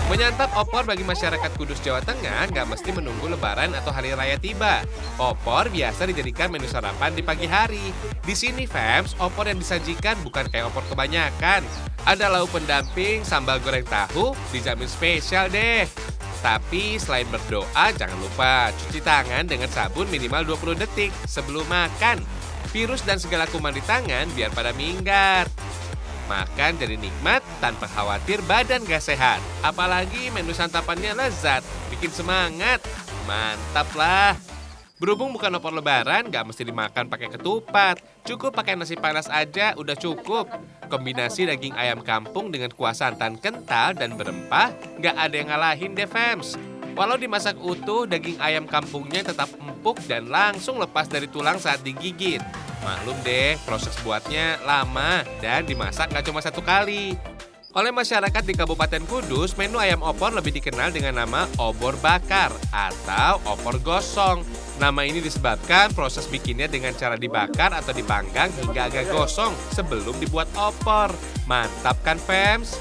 Menyantap opor bagi masyarakat Kudus, Jawa Tengah nggak mesti menunggu Lebaran atau Hari Raya tiba. Opor biasa dijadikan menu sarapan di pagi hari. Di sini, fams, opor yang disajikan bukan kayak opor kebanyakan. Ada lauk pendamping, sambal goreng tahu, dijamin spesial deh. Tapi selain berdoa, jangan lupa cuci tangan dengan sabun minimal 20 detik sebelum makan. Virus dan segala kuman di tangan biar pada minggat. Makan jadi nikmat tanpa khawatir badan gak sehat. Apalagi menu santapannya lezat, bikin semangat. Mantap lah. Berhubung bukan opor lebaran, gak mesti dimakan pakai ketupat. Cukup pakai nasi panas aja udah cukup. Kombinasi daging ayam kampung dengan kuah santan kental dan berempah, gak ada yang ngalahin deh fams. Walau dimasak utuh, daging ayam kampungnya tetap empuk dan langsung lepas dari tulang saat digigit. Maklum deh, proses buatnya lama dan dimasak nggak cuma satu kali. Oleh masyarakat di Kabupaten Kudus, menu ayam opor lebih dikenal dengan nama obor bakar atau opor gosong. Nama ini disebabkan proses bikinnya dengan cara dibakar atau dipanggang hingga agak gosong sebelum dibuat opor. Mantap kan, fams?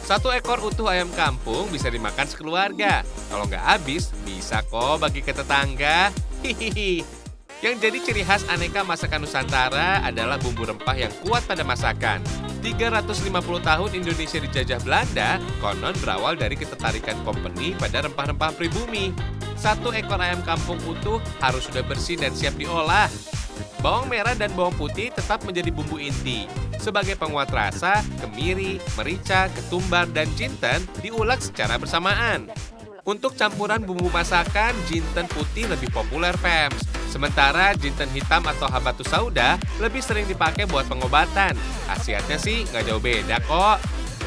Satu ekor utuh ayam kampung bisa dimakan sekeluarga. Kalau nggak habis, bisa kok bagi ke tetangga. Hihihi. Yang jadi ciri khas aneka masakan Nusantara adalah bumbu rempah yang kuat pada masakan. 350 tahun Indonesia dijajah Belanda, konon berawal dari ketertarikan company pada rempah-rempah pribumi. Satu ekor ayam kampung utuh harus sudah bersih dan siap diolah. Bawang merah dan bawang putih tetap menjadi bumbu inti. Sebagai penguat rasa, kemiri, merica, ketumbar, dan jinten diulek secara bersamaan. Untuk campuran bumbu masakan, jinten putih lebih populer, fams. Sementara jinten hitam atau habatus sauda lebih sering dipakai buat pengobatan. Khasiatnya sih nggak jauh beda kok.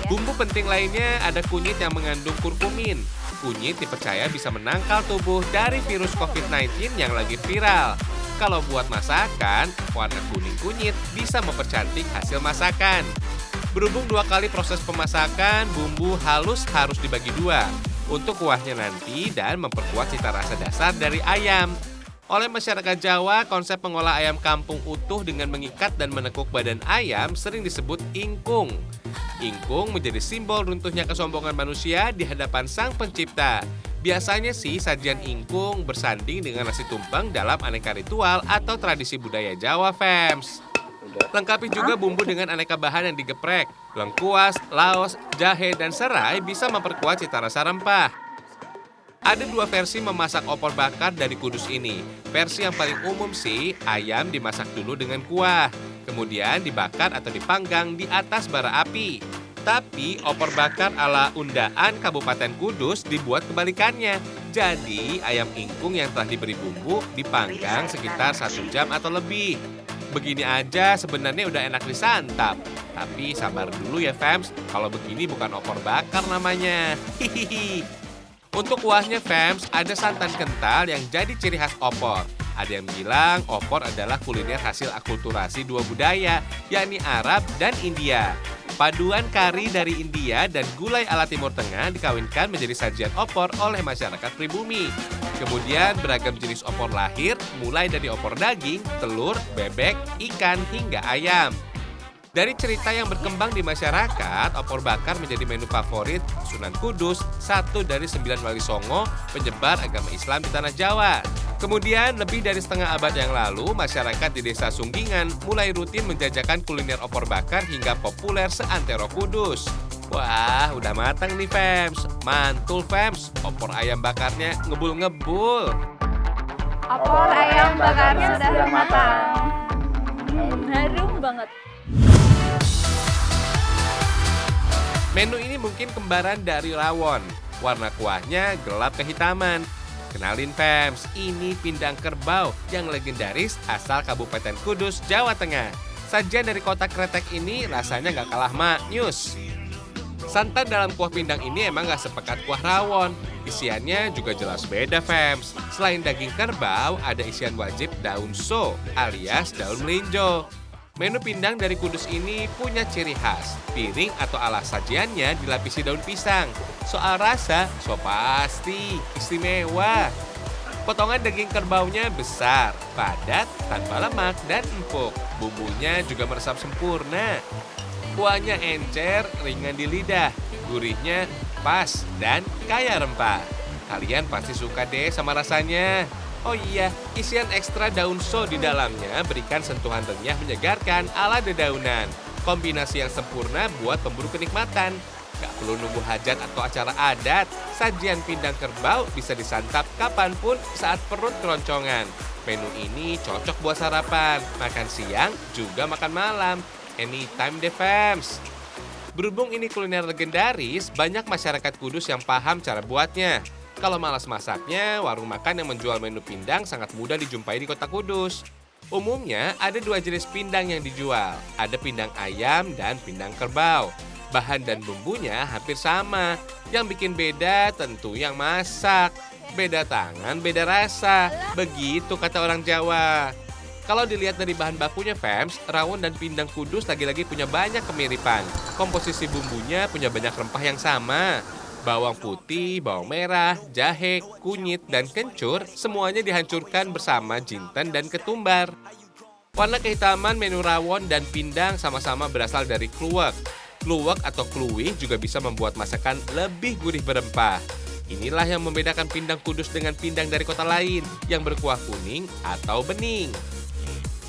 Bumbu penting lainnya ada kunyit yang mengandung kurkumin. Kunyit dipercaya bisa menangkal tubuh dari virus COVID-19 yang lagi viral. Kalau buat masakan, warna kuning kunyit bisa mempercantik hasil masakan. Berhubung 2 kali proses pemasakan, bumbu halus harus dibagi 2 untuk kuahnya nanti dan memperkuat cita rasa dasar dari ayam. Oleh masyarakat Jawa, konsep mengolah ayam kampung utuh dengan mengikat dan menekuk badan ayam sering disebut ingkung. Ingkung menjadi simbol runtuhnya kesombongan manusia di hadapan Sang Pencipta. Biasanya sih sajian ingkung bersanding dengan nasi tumpeng dalam aneka ritual atau tradisi budaya Jawa, fams. Lengkapi juga bumbu dengan aneka bahan yang digeprek. Lengkuas, laos, jahe, dan serai bisa memperkuat cita rasa rempah. Ada 2 versi memasak opor bakar dari Kudus ini. Versi yang paling umum sih, ayam dimasak dulu dengan kuah. Kemudian dibakar atau dipanggang di atas bara api. Tapi opor bakar ala Undaan Kabupaten Kudus dibuat kebalikannya. Jadi ayam ingkung yang telah diberi bumbu dipanggang sekitar 1 jam atau lebih. Begini aja sebenarnya udah enak disantap. Tapi sabar dulu ya fams, kalau begini bukan opor bakar namanya. Hihihi. Untuk kuahnya, fams, ada santan kental yang jadi ciri khas opor. Ada yang bilang opor adalah kuliner hasil akulturasi 2 budaya, yakni Arab dan India. Paduan kari dari India dan gulai ala Timur Tengah dikawinkan menjadi sajian opor oleh masyarakat pribumi. Kemudian beragam jenis opor lahir, mulai dari opor daging, telur, bebek, ikan, hingga ayam. Dari cerita yang berkembang di masyarakat, opor bakar menjadi menu favorit Sunan Kudus, satu dari 9 wali songo penyebar agama Islam di Tanah Jawa. Kemudian, lebih dari setengah abad yang lalu, masyarakat di Desa Sunggingan mulai rutin menjajakan kuliner opor bakar hingga populer seantero Kudus. Wah, udah matang nih, fams. Mantul, fams. Opor ayam bakarnya ngebul-ngebul. Opor ayam bakarnya sudah matang. Harum banget. Menu ini mungkin kembaran dari rawon. Warna kuahnya gelap kehitaman. Kenalin, fams, ini pindang kerbau yang legendaris asal Kabupaten Kudus, Jawa Tengah. Sajian dari kota kretek ini rasanya nggak kalah maknyus. Santan dalam kuah pindang ini emang nggak sepekat kuah rawon. Isiannya juga jelas beda, fams. Selain daging kerbau, ada isian wajib daun so alias daun melinjo. Menu pindang dari Kudus ini punya ciri khas. Piring atau alas sajiannya dilapisi daun pisang. Soal rasa, so pasti istimewa. Potongan daging kerbaunya besar, padat, tanpa lemak, dan empuk. Bumbunya juga meresap sempurna. Kuahnya encer, ringan di lidah, gurihnya pas, dan kaya rempah. Kalian pasti suka deh sama rasanya. Oh iya, isian ekstra daun so di dalamnya berikan sentuhan renyah menyegarkan ala dedaunan. Kombinasi yang sempurna buat pemburu kenikmatan. Gak perlu nunggu hajat atau acara adat, sajian pindang kerbau bisa disantap kapanpun saat perut keroncongan. Menu ini cocok buat sarapan, makan siang, juga makan malam. Anytime deh fams. Berhubung ini kuliner legendaris, banyak masyarakat Kudus yang paham cara buatnya. Kalau malas masaknya, warung makan yang menjual menu pindang sangat mudah dijumpai di kota Kudus. Umumnya ada dua jenis pindang yang dijual, ada pindang ayam dan pindang kerbau. Bahan dan bumbunya hampir sama, yang bikin beda tentu yang masak. Beda tangan, beda rasa, begitu kata orang Jawa. Kalau dilihat dari bahan bakunya fams, rawon dan pindang Kudus lagi-lagi punya banyak kemiripan. Komposisi bumbunya punya banyak rempah yang sama. Bawang putih, bawang merah, jahe, kunyit, dan kencur semuanya dihancurkan bersama jinten dan ketumbar. Warna kehitaman menu rawon dan pindang sama-sama berasal dari kluwek. Kluwek atau kluwih juga bisa membuat masakan lebih gurih berempah. Inilah yang membedakan pindang Kudus dengan pindang dari kota lain yang berkuah kuning atau bening.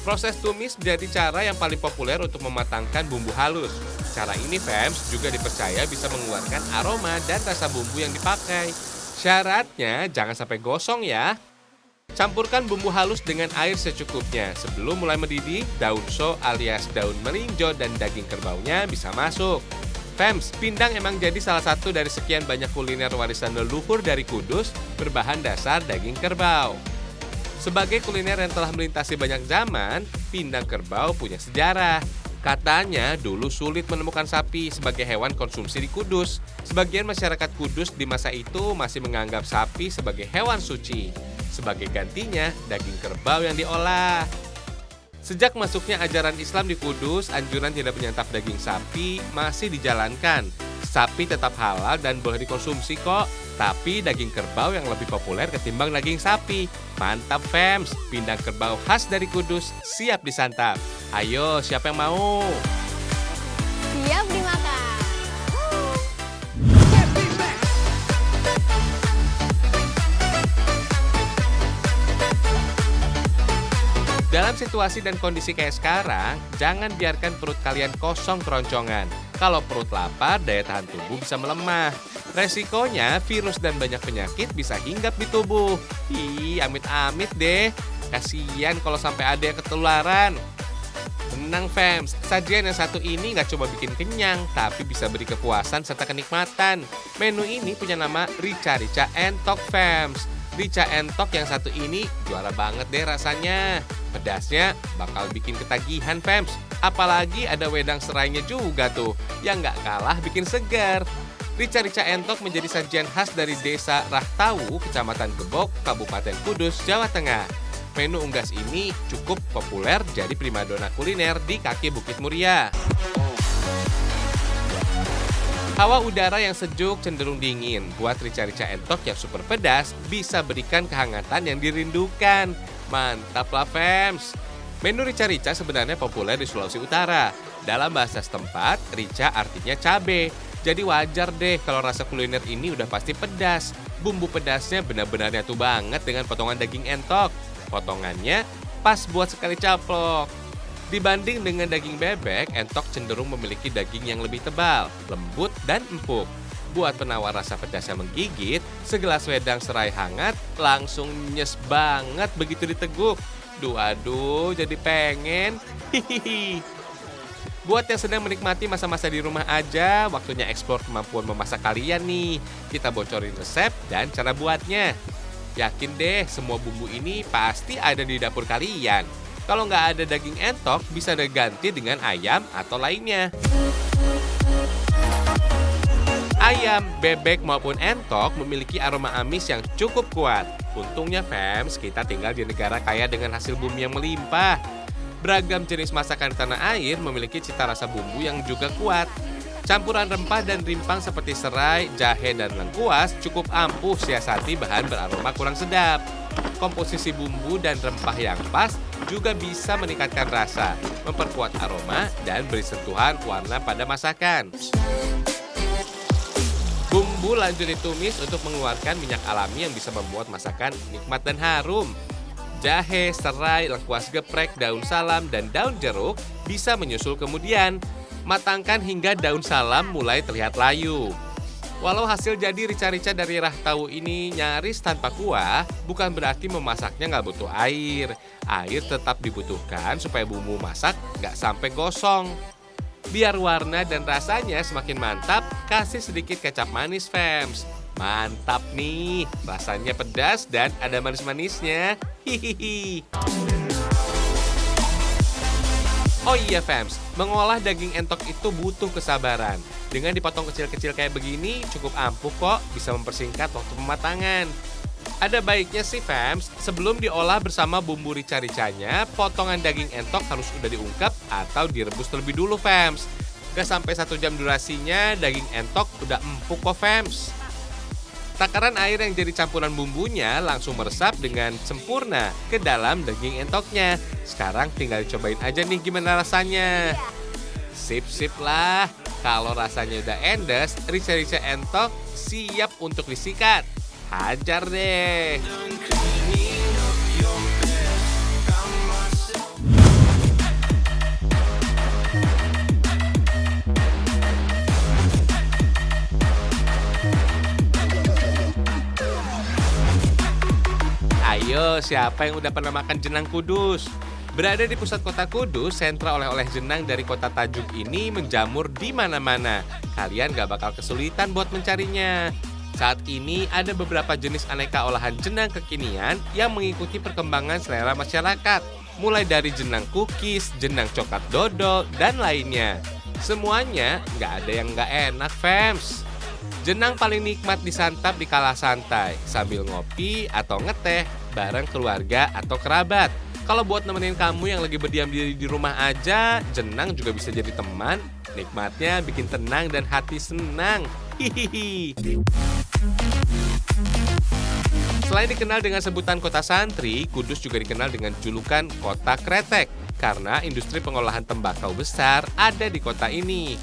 Proses tumis menjadi cara yang paling populer untuk mematangkan bumbu halus. Cara ini fams juga dipercaya bisa mengeluarkan aroma dan rasa bumbu yang dipakai. Syaratnya jangan sampai gosong ya. Campurkan bumbu halus dengan air secukupnya. Sebelum mulai mendidih, daun so alias daun melinjo dan daging kerbaunya bisa masuk. Fams, pindang emang jadi salah satu dari sekian banyak kuliner warisan leluhur dari Kudus berbahan dasar daging kerbau. Sebagai kuliner yang telah melintasi banyak zaman, pindang kerbau punya sejarah. Katanya dulu sulit menemukan sapi sebagai hewan konsumsi di Kudus. Sebagian masyarakat Kudus di masa itu masih menganggap sapi sebagai hewan suci. Sebagai gantinya, daging kerbau yang diolah. Sejak masuknya ajaran Islam di Kudus, anjuran tidak menyantap daging sapi masih dijalankan. Sapi tetap halal dan boleh dikonsumsi kok, tapi daging kerbau yang lebih populer ketimbang daging sapi. Mantap fams, pindang kerbau khas dari Kudus siap disantap. Ayo, siapa yang mau? Siap dimakan. Dalam situasi dan kondisi kayak sekarang, jangan biarkan perut kalian kosong keroncongan. Kalau perut lapar, daya tahan tubuh bisa melemah. Resikonya, virus dan banyak penyakit bisa hinggap di tubuh. Ih, amit-amit deh. Kasian kalau sampai ada yang ketularan. Tenang fams, sajian yang satu ini nggak coba bikin kenyang, tapi bisa beri kepuasan serta kenikmatan. Menu ini punya nama Rica-Rica Entok fams. Rica Entok yang satu ini juara banget deh rasanya. Pedasnya bakal bikin ketagihan fams. Apalagi ada wedang serainya juga tuh, yang nggak kalah bikin segar. Rica-Rica Entok menjadi sajian khas dari Desa Rahtawu, Kecamatan Gebok, Kabupaten Kudus, Jawa Tengah. Menu unggas ini cukup populer jadi primadona kuliner di kaki Bukit Muria. Hawa udara yang sejuk cenderung dingin buat Rica-Rica Entok yang super pedas bisa berikan kehangatan yang dirindukan. Mantap lah fams. Menu Rica-Rica sebenarnya populer di Sulawesi Utara. Dalam bahasa setempat, rica artinya cabe. Jadi wajar deh kalau rasa kuliner ini udah pasti pedas. Bumbu pedasnya benar-benar nyatu banget dengan potongan daging entok. Potongannya pas buat sekali caplok. Dibanding dengan daging bebek, entok cenderung memiliki daging yang lebih tebal, lembut, dan empuk. Buat penawar rasa pedas yang menggigit, segelas wedang serai hangat langsung nyes banget begitu diteguk. Duh aduh, jadi pengen. Hihihi. Buat yang sedang menikmati masa-masa di rumah aja, waktunya eksplor kemampuan memasak kalian nih. Kita bocorin resep dan cara buatnya. Yakin deh, semua bumbu ini pasti ada di dapur kalian. Kalau nggak ada daging entok, bisa diganti dengan ayam atau lainnya. Ayam, bebek maupun entok memiliki aroma amis yang cukup kuat. Untungnya fams, kita tinggal di negara kaya dengan hasil bumi yang melimpah. Beragam jenis masakan di tanah air memiliki cita rasa bumbu yang juga kuat. Campuran rempah dan rimpang seperti serai, jahe, dan lengkuas cukup ampuh siasati bahan beraroma kurang sedap. Komposisi bumbu dan rempah yang pas juga bisa meningkatkan rasa, memperkuat aroma, dan beri sentuhan warna pada masakan. Bumbu lanjut ditumis untuk mengeluarkan minyak alami yang bisa membuat masakan nikmat dan harum. Jahe, serai, lengkuas geprek, daun salam, dan daun jeruk bisa menyusul kemudian. Matangkan hingga daun salam mulai terlihat layu. Walau hasil jadi rica-rica dari rah tahu ini nyaris tanpa kuah, bukan berarti memasaknya nggak butuh air. Air tetap dibutuhkan supaya bumbu masak nggak sampai gosong. Biar warna dan rasanya semakin mantap, kasih sedikit kecap manis, fams. Mantap nih, rasanya pedas dan ada manis-manisnya. Hihihi. Oh iya fams, mengolah daging entok itu butuh kesabaran. Dengan dipotong kecil-kecil kayak begini cukup ampuh kok, bisa mempersingkat waktu pematangan. Ada baiknya sih fams, sebelum diolah bersama bumbu rica-ricanya, potongan daging entok harus udah diungkep atau direbus terlebih dulu fams. Gak sampai 1 jam durasinya, daging entok udah empuk kok fams. Takaran air yang jadi campuran bumbunya langsung meresap dengan sempurna ke dalam daging entoknya. Sekarang tinggal cobain aja nih gimana rasanya. Sip-sip lah. Kalau rasanya udah endes, rica-rica entok siap untuk disikat. Hajar deh. Ayo, siapa yang udah pernah makan jenang Kudus? Berada di pusat kota Kudus, sentra oleh-oleh jenang dari kota Tajuk ini menjamur di mana-mana. Kalian gak bakal kesulitan buat mencarinya. Saat ini ada beberapa jenis aneka olahan jenang kekinian yang mengikuti perkembangan selera masyarakat. Mulai dari jenang cookies, jenang coklat dodol, dan lainnya. Semuanya gak ada yang gak enak, fams. Jenang paling nikmat disantap di kala santai, sambil ngopi atau ngeteh bareng keluarga atau kerabat. Kalau buat nemenin kamu yang lagi berdiam diri di rumah aja, jenang juga bisa jadi teman. Nikmatnya bikin tenang dan hati senang. Hihihi. Selain dikenal dengan sebutan kota santri, Kudus juga dikenal dengan julukan kota kretek karena industri pengolahan tembakau besar ada di kota ini.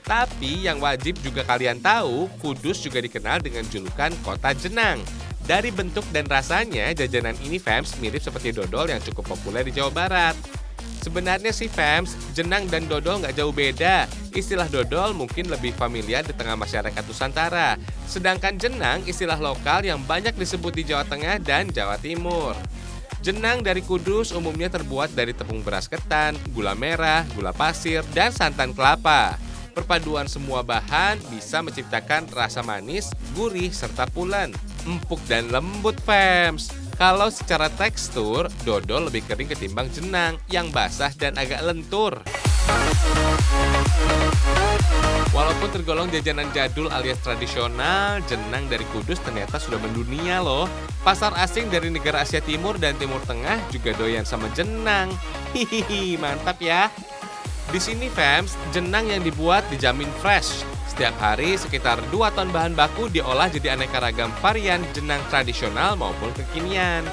Tapi yang wajib juga kalian tahu, Kudus juga dikenal dengan julukan kota jenang. Dari bentuk dan rasanya, jajanan ini fams mirip seperti dodol yang cukup populer di Jawa Barat. Sebenarnya sih fams, jenang dan dodol nggak jauh beda. Istilah dodol mungkin lebih familiar di tengah masyarakat Nusantara. Sedangkan jenang istilah lokal yang banyak disebut di Jawa Tengah dan Jawa Timur. Jenang dari Kudus umumnya terbuat dari tepung beras ketan, gula merah, gula pasir, dan santan kelapa. Perpaduan semua bahan bisa menciptakan rasa manis, gurih, serta pulen. Empuk dan lembut fams. Kalau secara tekstur, dodol lebih kering ketimbang jenang yang basah dan agak lentur. Walaupun tergolong jajanan jadul alias tradisional, jenang dari Kudus ternyata sudah mendunia loh. Pasar asing dari negara Asia Timur dan Timur Tengah juga doyan sama jenang. Hihihi, mantap ya. Di sini fams, jenang yang dibuat dijamin fresh. Setiap hari sekitar 2 ton bahan baku diolah jadi aneka ragam varian jenang tradisional maupun kekinian.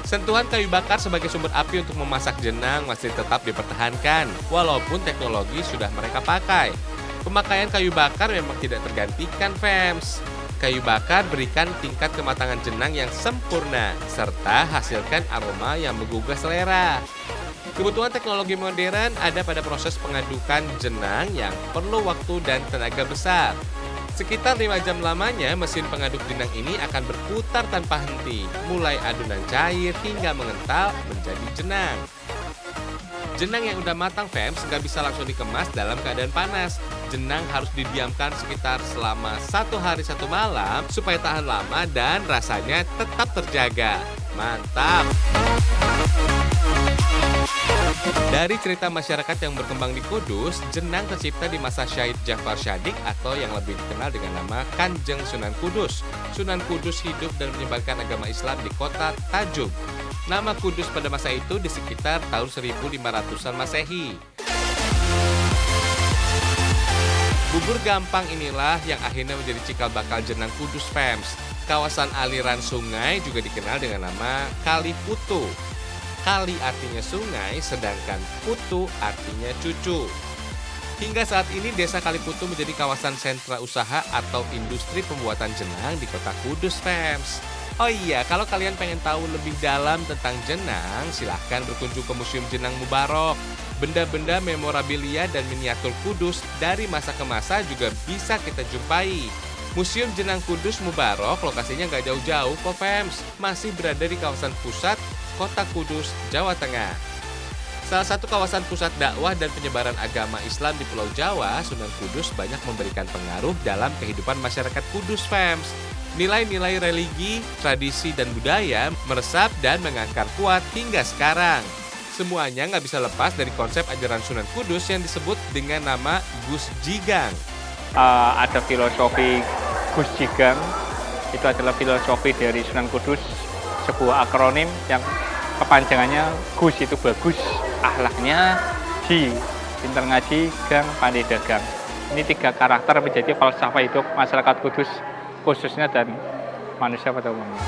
Sentuhan kayu bakar sebagai sumber api untuk memasak jenang masih tetap dipertahankan, walaupun teknologi sudah mereka pakai. Pemakaian kayu bakar memang tidak tergantikan fams. Kayu bakar berikan tingkat kematangan jenang yang sempurna, serta hasilkan aroma yang menggugah selera. Kebutuhan teknologi modern ada pada proses pengadukan jenang yang perlu waktu dan tenaga besar. Sekitar 5 jam lamanya, mesin pengaduk jenang ini akan berputar tanpa henti, mulai adonan cair hingga mengental menjadi jenang. Jenang yang udah matang fams nggak bisa langsung dikemas dalam keadaan panas. Jenang harus didiamkan sekitar selama 1 hari 1 malam supaya tahan lama dan rasanya tetap terjaga. Mantap! Dari cerita masyarakat yang berkembang di Kudus, jenang tercipta di masa Syahid Ja'far Syadik atau yang lebih dikenal dengan nama Kanjeng Sunan Kudus. Sunan Kudus hidup dan menyebarkan agama Islam di kota Tajuk. Nama Kudus pada masa itu di sekitar tahun 1500-an Masehi. Bubur gampang inilah yang akhirnya menjadi cikal bakal jenang Kudus fams. Kawasan aliran sungai juga dikenal dengan nama Kali Putu. Kali artinya sungai, sedangkan Putu artinya cucu. Hingga saat ini Desa Kaliputu menjadi kawasan sentra usaha atau industri pembuatan jenang di kota Kudus, Fems. Oh iya, kalau kalian pengen tahu lebih dalam tentang jenang, silahkan berkunjung ke Museum Jenang Mubarok. Benda-benda memorabilia dan miniatur Kudus dari masa ke masa juga bisa kita jumpai. Museum Jenang Kudus Mubarok lokasinya nggak jauh-jauh kok, Fems. Masih berada di kawasan pusat Kota Kudus, Jawa Tengah. Salah satu kawasan pusat dakwah dan penyebaran agama Islam di Pulau Jawa, Sunan Kudus banyak memberikan pengaruh dalam kehidupan masyarakat Kudus, Fems. Nilai-nilai religi, tradisi, dan budaya meresap dan mengakar kuat hingga sekarang. Semuanya nggak bisa lepas dari konsep ajaran Sunan Kudus yang disebut dengan nama Gus Jigang. Ada filosofi Gus Jigang, itu adalah filosofi dari Sunan Kudus, sebuah akronim yang kepanjangannya Gus itu bagus, akhlaknya Ji, pintar ngaji, Gang, pandai dagang. Ini 3 karakter menjadi falsafah hidup masyarakat Kudus khususnya dan manusia pada umumnya.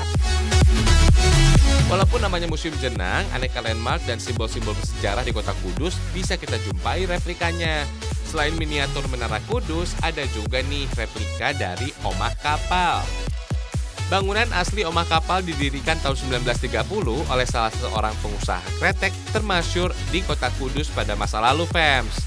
Walaupun namanya Museum Jenang, aneka landmark dan simbol-simbol bersejarah di kota Kudus bisa kita jumpai replikanya. Selain miniatur Menara Kudus, ada juga nih replika dari Omah Kapal. Bangunan asli Omah Kapal didirikan tahun 1930 oleh salah seorang pengusaha kretek termasyur di kota Kudus pada masa lalu, Fems.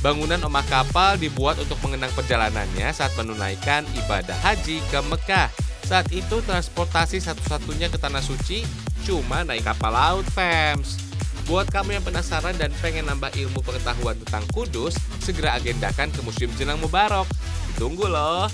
Bangunan Omah Kapal dibuat untuk mengenang perjalanannya saat menunaikan ibadah haji ke Mekah. Saat itu transportasi satu-satunya ke Tanah Suci cuma naik kapal laut, Fems. Buat kamu yang penasaran dan pengen nambah ilmu pengetahuan tentang Kudus, segera agendakan ke Museum Jenang Mubarok. Ditunggu loh!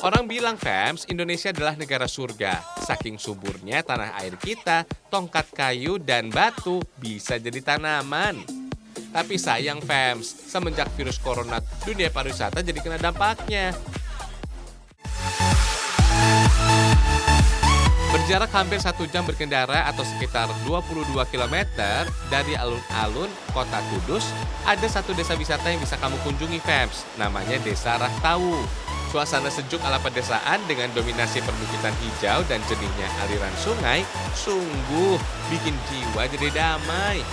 Orang bilang, Fems, Indonesia adalah negara surga. Saking suburnya tanah air kita, tongkat kayu dan batu bisa jadi tanaman. Tapi sayang, Fems, semenjak virus corona, dunia pariwisata jadi kena dampaknya. Berjarak hampir 1 jam berkendara atau sekitar 22 km dari alun-alun kota Kudus, ada satu desa wisata yang bisa kamu kunjungi, Fems. Namanya Desa Rahtawu. Suasana sejuk ala pedesaan dengan dominasi perbukitan hijau dan jernihnya aliran sungai sungguh bikin jiwa jadi damai.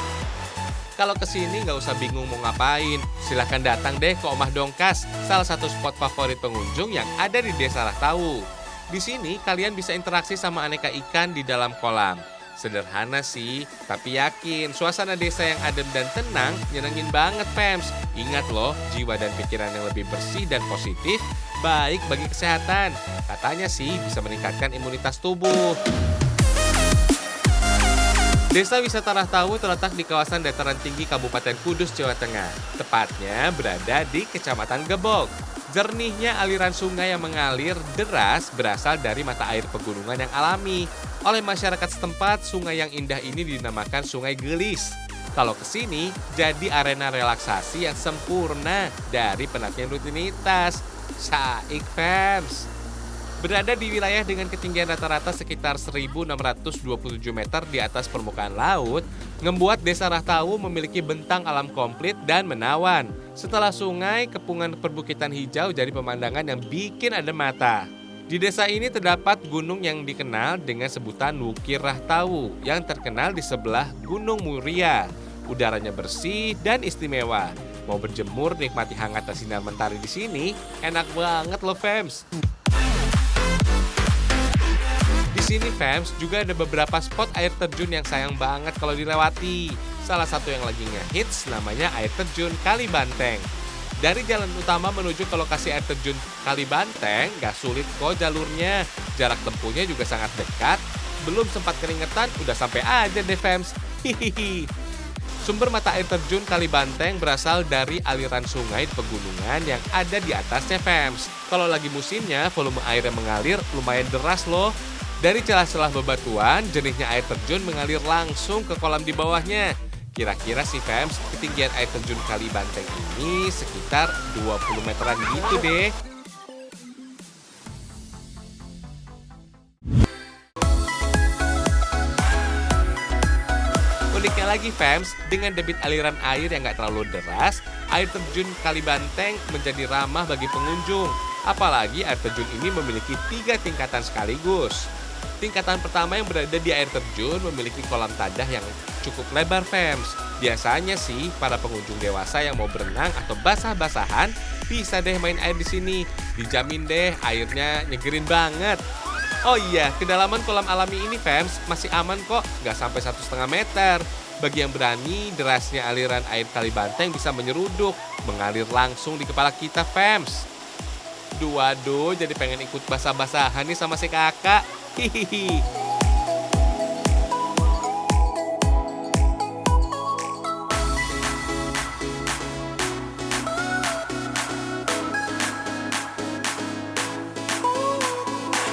Kalau kesini nggak usah bingung mau ngapain, silahkan datang deh ke Omah Dongkas, salah satu spot favorit pengunjung yang ada di Desa Rahtawu. Di sini kalian bisa interaksi sama aneka ikan di dalam kolam. Sederhana sih, tapi yakin suasana desa yang adem dan tenang nyenengin banget, Fems. Ingat loh, jiwa dan pikiran yang lebih bersih dan positif baik bagi kesehatan. Katanya sih bisa meningkatkan imunitas tubuh. Desa wisata Rahtawu terletak di kawasan dataran tinggi Kabupaten Kudus, Jawa Tengah. Tepatnya berada di Kecamatan Gebog. Jernihnya aliran sungai yang mengalir deras berasal dari mata air pegunungan yang alami. Oleh masyarakat setempat, sungai yang indah ini dinamakan Sungai Gelis. Kalau kesini, jadi arena relaksasi yang sempurna dari penantian rutinitas. Saik, Fems. Berada di wilayah dengan ketinggian rata-rata sekitar 1.627 meter di atas permukaan laut, membuat Desa Rahtawu memiliki bentang alam komplit dan menawan. Setelah sungai, kepungan perbukitan hijau jadi pemandangan yang bikin adem mata. Di desa ini terdapat gunung yang dikenal dengan sebutan Wukir Rahtawu yang terkenal di sebelah Gunung Muria. Udaranya bersih dan istimewa. Mau berjemur nikmati hangatnya sinar mentari di sini, enak banget loh, Fems. Di sini, Fems, juga ada beberapa spot air terjun yang sayang banget kalau dilewati. Salah satu yang lagi ngehits namanya air terjun Kali Banteng. Dari jalan utama menuju ke lokasi air terjun Kali Banteng, gak sulit kok jalurnya. Jarak tempuhnya juga sangat dekat. Belum sempat keringetan, udah sampai aja deh, Fems. Hihihi. Sumber mata air terjun Kali Banteng berasal dari aliran sungai di pegunungan yang ada di atasnya, Fems. Kalau lagi musimnya, volume air yang mengalir lumayan deras loh. Dari celah-celah bebatuan, jernihnya air terjun mengalir langsung ke kolam di bawahnya. Kira-kira sih, Fems, ketinggian air terjun Kali Banteng ini sekitar 20 meteran gitu deh. Uniknya Apalagi fams, dengan debit aliran air yang nggak terlalu deras, air terjun Kalibanteng menjadi ramah bagi pengunjung. Apalagi air terjun ini memiliki 3 tingkatan sekaligus. Tingkatan pertama yang berada di air terjun memiliki kolam tadah yang cukup lebar fams. Biasanya sih para pengunjung dewasa yang mau berenang atau basah-basahan bisa deh main air di sini. Dijamin deh airnya nyegerin banget. Oh iya, kedalaman kolam alami ini fams masih aman kok, nggak sampai 1,5 meter. Bagi yang berani, derasnya aliran air Kalibanteng bisa menyeruduk, mengalir langsung di kepala kita fams. Waduh, jadi pengen ikut basah-basahan nih sama si kakak. Hihihi.